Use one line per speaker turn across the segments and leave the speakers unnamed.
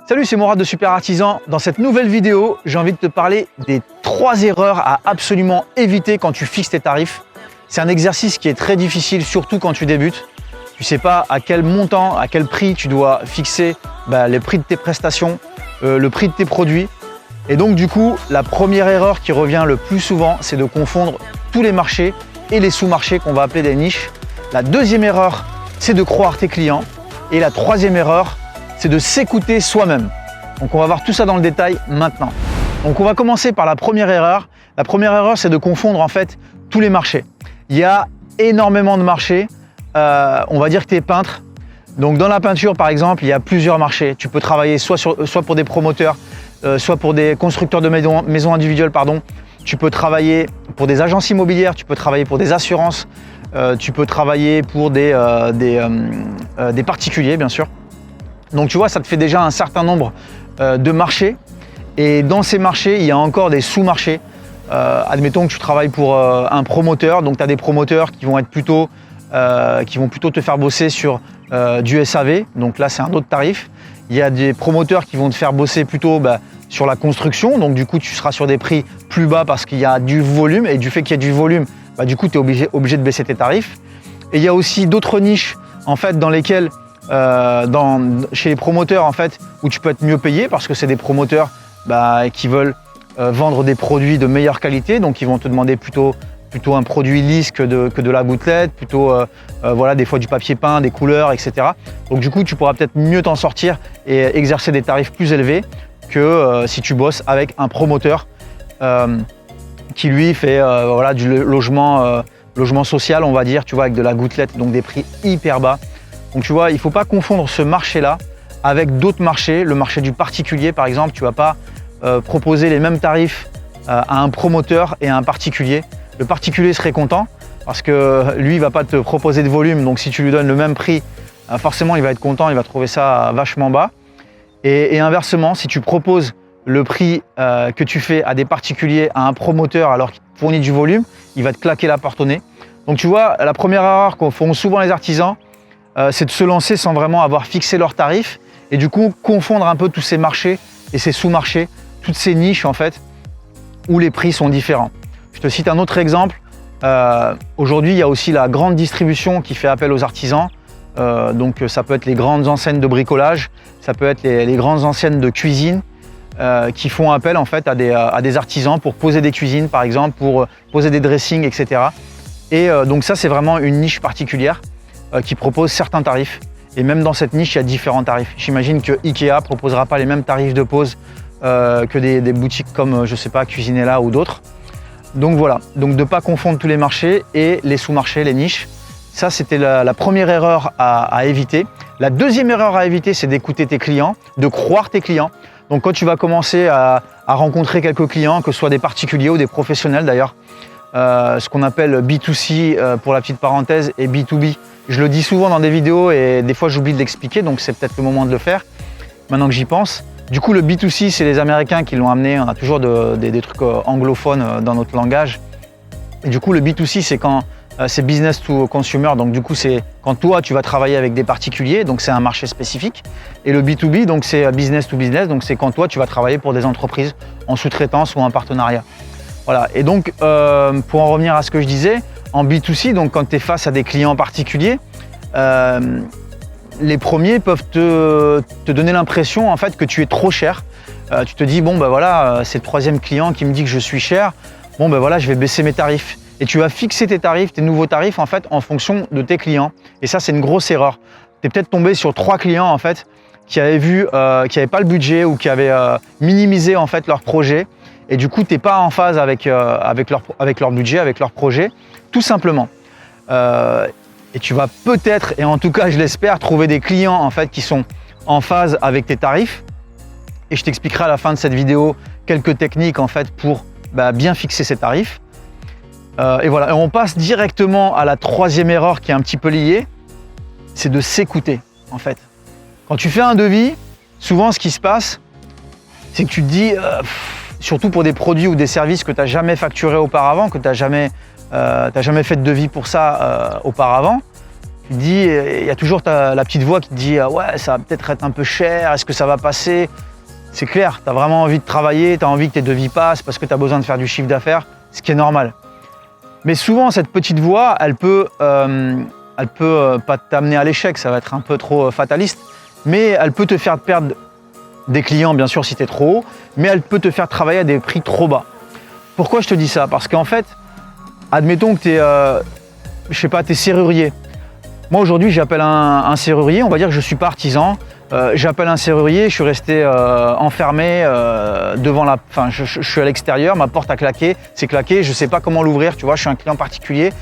Salut, c'est Mourad de Super Artisan. Dans cette nouvelle vidéo, j'ai envie de te parler des 3 erreurs à absolument éviter quand tu fixes tes tarifs. C'est un exercice qui est très difficile, surtout quand tu débutes. Tu ne sais pas à quel montant, à quel prix tu dois fixer les prix de tes prestations, le prix de tes produits. Et donc du coup, la première erreur qui revient le plus souvent, c'est de confondre tous les marchés et les sous-marchés qu'on va appeler des niches. La deuxième erreur, c'est de croire tes clients. Et la troisième erreur, c'est de s'écouter soi-même. Donc on va voir tout ça dans le détail maintenant. Donc on va commencer par la première erreur. La première erreur, c'est de confondre en fait tous les marchés. Il y a énormément de marchés. On va dire que tu es peintre. Donc dans la peinture par exemple, il y a plusieurs marchés. Tu peux travailler soit pour des promoteurs, soit pour des constructeurs de maisons individuelles, pardon. Tu peux travailler pour des agences immobilières, tu peux travailler pour des assurances, tu peux travailler pour des particuliers bien sûr. Donc tu vois, ça te fait déjà un certain nombre de marchés. Et dans ces marchés, il y a encore des sous-marchés. Admettons que tu travailles pour un promoteur. Donc tu as des promoteurs qui vont plutôt te faire bosser sur du SAV. Donc là, c'est un autre tarif. Il y a des promoteurs qui vont te faire bosser plutôt sur la construction. Donc du coup, tu seras sur des prix plus bas parce qu'il y a du volume. Et du fait qu'il y a du volume, du coup, tu es obligé de baisser tes tarifs. Et il y a aussi d'autres niches en fait, dans lesquelles chez les promoteurs en fait, où tu peux être mieux payé parce que c'est des promoteurs qui veulent vendre des produits de meilleure qualité, donc ils vont te demander plutôt un produit lisse que de la gouttelette, plutôt voilà, des fois du papier peint, des couleurs, etc. Donc du coup tu pourras peut-être mieux t'en sortir et exercer des tarifs plus élevés que si tu bosses avec un promoteur qui lui fait voilà, du logement social, on va dire, tu vois, avec de la gouttelette, donc des prix hyper bas. Donc tu vois, il ne faut pas confondre ce marché-là avec d'autres marchés. Le marché du particulier, par exemple, tu ne vas pas proposer les mêmes tarifs à un promoteur et à un particulier. Le particulier serait content parce que lui, il ne va pas te proposer de volume. Donc si tu lui donnes le même prix, forcément, il va être content, il va trouver ça vachement bas. Et inversement, si tu proposes le prix que tu fais à des particuliers, à un promoteur, alors qu'il te fournit du volume, il va te claquer la porte au nez. Donc tu vois, la première erreur qu'ont font souvent les artisans, c'est de se lancer sans vraiment avoir fixé leurs tarifs et du coup confondre un peu tous ces marchés et ces sous-marchés, toutes ces niches en fait, où les prix sont différents. Je te cite un autre exemple. Aujourd'hui, il y a aussi la grande distribution qui fait appel aux artisans. Donc ça peut être les grandes enseignes de bricolage, ça peut être les grandes enseignes de cuisine qui font appel en fait à des artisans pour poser des cuisines par exemple, pour poser des dressings, etc. Et donc ça, c'est vraiment une niche particulière qui propose certains tarifs. Et même dans cette niche, il y a différents tarifs. J'imagine que Ikea ne proposera pas les mêmes tarifs de pose que des boutiques comme, je sais pas, Cuisinella ou d'autres. Donc voilà, donc de ne pas confondre tous les marchés et les sous-marchés, les niches. Ça, c'était la première erreur à éviter. La deuxième erreur à éviter, c'est d'écouter tes clients, de croire tes clients. Donc quand tu vas commencer à rencontrer quelques clients, que ce soit des particuliers ou des professionnels d'ailleurs, ce qu'on appelle B2C pour la petite parenthèse et B2B. Je le dis souvent dans des vidéos et des fois j'oublie de l'expliquer, donc c'est peut-être le moment de le faire, maintenant que j'y pense. Du coup, le B2C, c'est les Américains qui l'ont amené, on a toujours des trucs anglophones dans notre langage. Et du coup, le B2C, c'est quand c'est business to consumer, donc du coup, c'est quand toi, tu vas travailler avec des particuliers, donc c'est un marché spécifique. Et le B2B, donc c'est business to business, donc c'est quand toi, tu vas travailler pour des entreprises en sous-traitance ou en partenariat. Voilà, et donc pour en revenir à ce que je disais, en B2C, donc quand tu es face à des clients particuliers, les premiers peuvent te donner l'impression en fait que tu es trop cher. Tu te dis, bon ben voilà, c'est le troisième client qui me dit que je suis cher, bon ben voilà, je vais baisser mes tarifs. Et tu vas fixer tes tarifs, tes nouveaux tarifs en fait en fonction de tes clients. Et ça, c'est une grosse erreur. Tu es peut-être tombé sur 3 clients en fait qui avaient qui n'avaient pas le budget ou qui avaient minimisé en fait leur projet. Et du coup, tu n'es pas en phase avec leur budget, avec leur projet, tout simplement. Et tu vas peut-être, et en tout cas je l'espère, trouver des clients en fait, qui sont en phase avec tes tarifs. Et je t'expliquerai à la fin de cette vidéo quelques techniques en fait, pour bien fixer ces tarifs. Et voilà, et on passe directement à la troisième erreur qui est un petit peu liée, c'est de s'écouter en fait. Quand tu fais un devis, souvent ce qui se passe, c'est que tu te dis... surtout pour des produits ou des services que tu n'as jamais facturé auparavant, que tu n'as jamais fait de devis pour ça auparavant, Tu te dis, il y a toujours la petite voix qui te dit ah ouais, ça va peut-être être un peu cher, est-ce que ça va passer? C'est clair, tu as vraiment envie de travailler, tu as envie que tes devis passent parce que tu as besoin de faire du chiffre d'affaires, ce qui est normal. Mais souvent, cette petite voix, elle peut pas t'amener à l'échec, ça va être un peu trop fataliste, mais elle peut te faire perdre des clients, bien sûr, si tu es trop haut, mais elle peut te faire travailler à des prix trop bas. Pourquoi je te dis ça? Parce qu'en fait, admettons que tu es, je sais pas, tu es serrurier. Moi, aujourd'hui, j'appelle un serrurier, on va dire que je ne suis pas artisan. J'appelle un serrurier, je suis resté enfermé devant la... Enfin, je suis à l'extérieur, ma porte a claqué, c'est claqué, je ne sais pas comment l'ouvrir, tu vois, je suis un client particulier.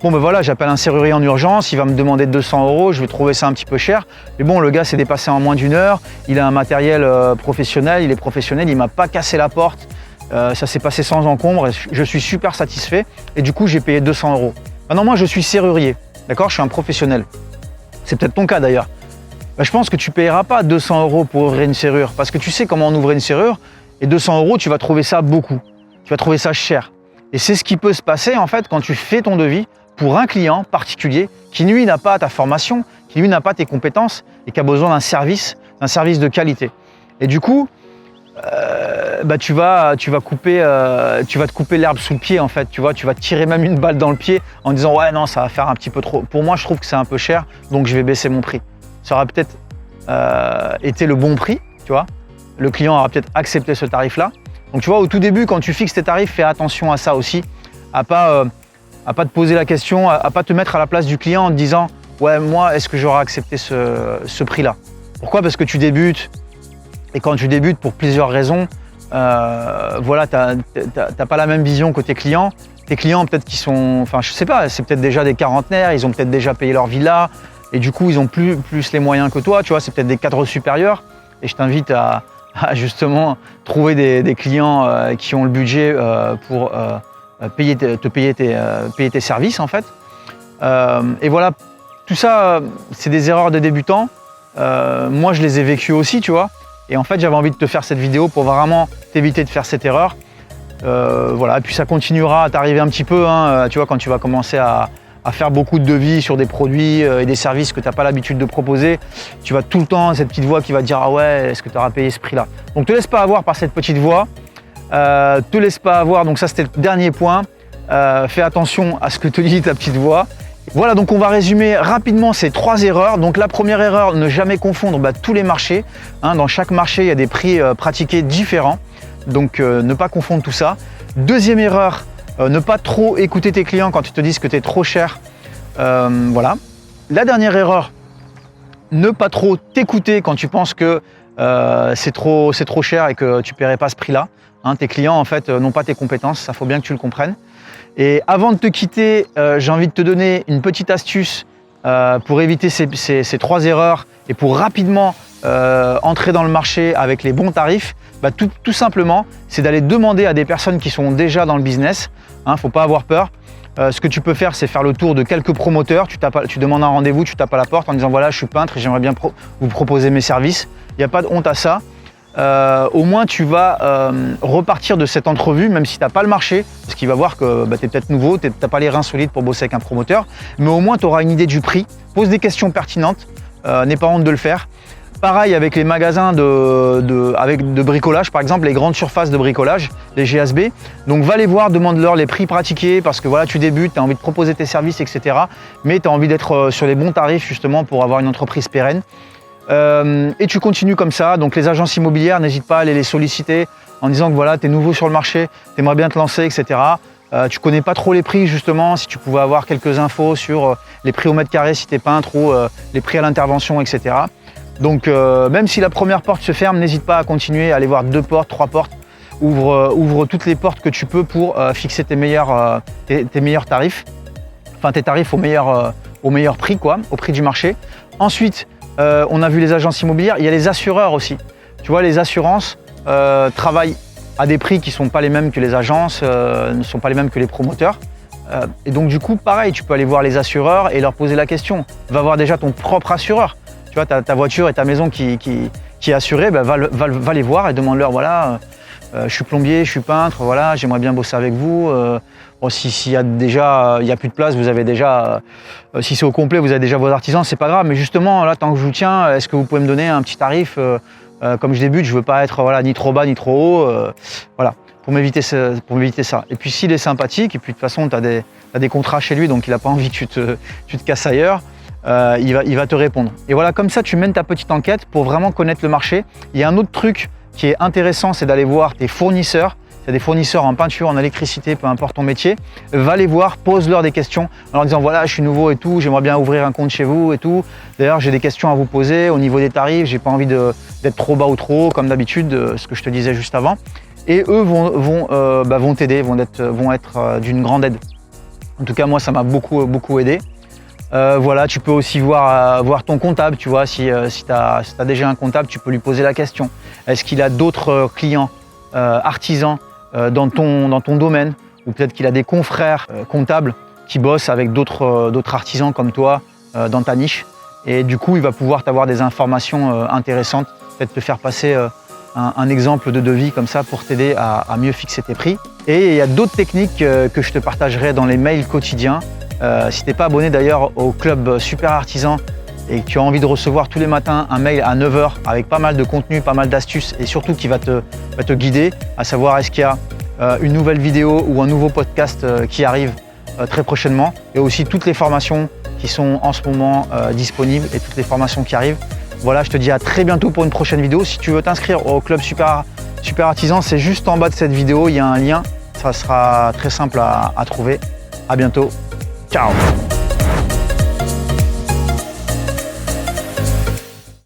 Bon, ben voilà, j'appelle un serrurier en urgence, il va me demander 200 €, je vais trouver ça un petit peu cher. Mais bon, le gars s'est dépassé en moins d'1 heure, il a un matériel professionnel, il est professionnel, il ne m'a pas cassé la porte. Ça s'est passé sans encombre, je suis super satisfait et du coup, j'ai payé 200 €. Maintenant, moi, je suis serrurier, d'accord, je suis un professionnel. C'est peut-être ton cas d'ailleurs. Ben, je pense que tu ne payeras pas 200 € pour ouvrir une serrure parce que tu sais comment on ouvre une serrure et 200 €, tu vas trouver ça beaucoup. Tu vas trouver ça cher. Et c'est ce qui peut se passer en fait quand tu fais ton devis pour un client particulier qui lui n'a pas ta formation, qui lui n'a pas tes compétences et qui a besoin d'un service de qualité. Et du coup, bah tu vas te couper l'herbe sous le pied en fait, tu vois, tu vas te tirer même une balle dans le pied en disant ouais non ça va faire un petit peu trop. Pour moi je trouve que c'est un peu cher donc je vais baisser mon prix. Ça aura peut-être été le bon prix, tu vois. Le client aura peut-être accepté ce tarif-là. Donc tu vois, au tout début, quand tu fixes tes tarifs, fais attention à ça aussi, à pas te poser la question, à pas te mettre à la place du client en te disant ouais moi est-ce que j'aurais accepté ce prix-là? Pourquoi? Parce que tu débutes et quand tu débutes pour plusieurs raisons, voilà, t'as pas la même vision que tes clients. Tes clients peut-être qu'ils sont, enfin je sais pas, c'est peut-être déjà des quarantenaires, ils ont peut-être déjà payé leur villa. Et du coup, ils ont plus les moyens que toi, tu vois, c'est peut-être des cadres supérieurs. Et je t'invite à justement trouver des clients qui ont le budget pour payer tes services, en fait. Et voilà, tout ça, c'est des erreurs de débutants. Moi, je les ai vécues aussi, tu vois. Et en fait, j'avais envie de te faire cette vidéo pour vraiment t'éviter de faire cette erreur. Voilà, et puis ça continuera à t'arriver un petit peu, hein, tu vois, quand tu vas commencer à faire beaucoup de devis sur des produits et des services que tu n'as pas l'habitude de proposer, tu vas tout le temps cette petite voix qui va te dire ah ouais, est-ce que tu auras payé ce prix-là? Donc te laisse pas avoir par cette petite voix, te laisse pas avoir, donc ça c'était le dernier point, fais attention à ce que te dit ta petite voix. Voilà, donc on va résumer rapidement ces 3 erreurs. Donc la première erreur, ne jamais confondre tous les marchés, hein, dans chaque marché il y a des prix pratiqués différents, donc ne pas confondre tout ça. Deuxième erreur, ne pas trop écouter tes clients quand ils te disent que tu es trop cher. Voilà. La dernière erreur, ne pas trop t'écouter quand tu penses que c'est trop cher et que tu ne paierais pas ce prix-là. Hein, tes clients en fait n'ont pas tes compétences, ça faut bien que tu le comprennes. Et avant de te quitter, j'ai envie de te donner une petite astuce pour éviter ces 3 erreurs et pour rapidement entrer dans le marché avec les bons tarifs. Tout simplement, c'est d'aller demander à des personnes qui sont déjà dans le business. Hein, faut pas avoir peur. Ce que tu peux faire, c'est faire le tour de quelques promoteurs. Tu demandes un rendez-vous, tu tapes à la porte en disant voilà, je suis peintre et j'aimerais bien vous proposer mes services. Il n'y a pas de honte à ça. Au moins, tu vas repartir de cette entrevue, même si tu n'as pas le marché, parce qu'il va voir que tu es peut-être nouveau, tu n'as pas les reins solides pour bosser avec un promoteur, mais au moins, tu auras une idée du prix. Pose des questions pertinentes, n'aie pas honte de le faire. Pareil avec les magasins de bricolage, par exemple, les grandes surfaces de bricolage, les GSB. Donc va les voir, demande-leur les prix pratiqués parce que voilà, tu débutes, tu as envie de proposer tes services, etc. Mais tu as envie d'être sur les bons tarifs justement pour avoir une entreprise pérenne. Et tu continues comme ça. Donc les agences immobilières, n'hésite pas à aller les solliciter en disant que voilà, tu es nouveau sur le marché, tu aimerais bien te lancer, etc. Tu connais pas trop les prix justement, si tu pouvais avoir quelques infos sur les prix au mètre carré si tu es peintre ou les prix à l'intervention, etc. Donc même si la première porte se ferme, n'hésite pas à continuer, à aller voir 2 portes, 3 portes. Ouvre toutes les portes que tu peux pour fixer tes meilleurs tarifs. Enfin tes tarifs au meilleur prix, quoi, au prix du marché. Ensuite, on a vu les agences immobilières, il y a les assureurs aussi. Tu vois, les assurances travaillent à des prix qui ne sont pas les mêmes que les agences, ne sont pas les mêmes que les promoteurs. Et donc du coup, pareil, tu peux aller voir les assureurs et leur poser la question. Va voir déjà ton propre assureur. Tu vois, ta voiture et ta maison qui est assurée, va les voir et demande-leur, voilà, je suis plombier, je suis peintre, voilà, j'aimerais bien bosser avec vous. Bon, s'il y a déjà, il n'y a plus de place, vous avez déjà, si c'est au complet, vous avez déjà vos artisans, c'est pas grave. Mais justement, là, tant que je vous tiens, est-ce que vous pouvez me donner un petit tarif comme je débute, je veux pas être voilà, ni trop bas ni trop haut, voilà, pour m'éviter ça. Et puis s'il est sympathique, et puis de toute façon, tu as des contrats chez lui, donc il n'a pas envie que tu te casses ailleurs. Il va te répondre. Et voilà, comme ça, tu mènes ta petite enquête pour vraiment connaître le marché. Il y a un autre truc qui est intéressant, c'est d'aller voir tes fournisseurs. Tu as des fournisseurs en peinture, en électricité, peu importe ton métier. Va les voir, pose-leur des questions en leur disant voilà, je suis nouveau et tout, j'aimerais bien ouvrir un compte chez vous et tout. D'ailleurs, j'ai des questions à vous poser au niveau des tarifs, j'ai pas envie d'être trop bas ou trop haut, comme d'habitude, ce que je te disais juste avant. Et eux vont t'aider, vont être d'une grande aide. En tout cas, moi, ça m'a beaucoup aidé. Voilà, tu peux aussi voir ton comptable, tu vois, si tu as déjà un comptable, tu peux lui poser la question. Est-ce qu'il a d'autres clients artisans dans ton domaine, ou peut-être qu'il a des confrères comptables qui bossent avec d'autres artisans comme toi dans ta niche. Et du coup, il va pouvoir t'avoir des informations intéressantes, peut-être te faire passer un exemple de devis comme ça pour t'aider à mieux fixer tes prix. Et il y a d'autres techniques que je te partagerai dans les mails quotidiens. Si tu n'es pas abonné d'ailleurs au club Super Artisan et que tu as envie de recevoir tous les matins un mail à 9 h avec pas mal de contenu, pas mal d'astuces et surtout qui va te guider, à savoir est-ce qu'il y a une nouvelle vidéo ou un nouveau podcast qui arrive très prochainement, et aussi toutes les formations qui sont en ce moment disponibles et toutes les formations qui arrivent. Voilà, je te dis à très bientôt pour une prochaine vidéo. Si tu veux t'inscrire au club Super Artisan, c'est juste en bas de cette vidéo, il y a un lien, ça sera très simple à trouver. À bientôt. Ciao!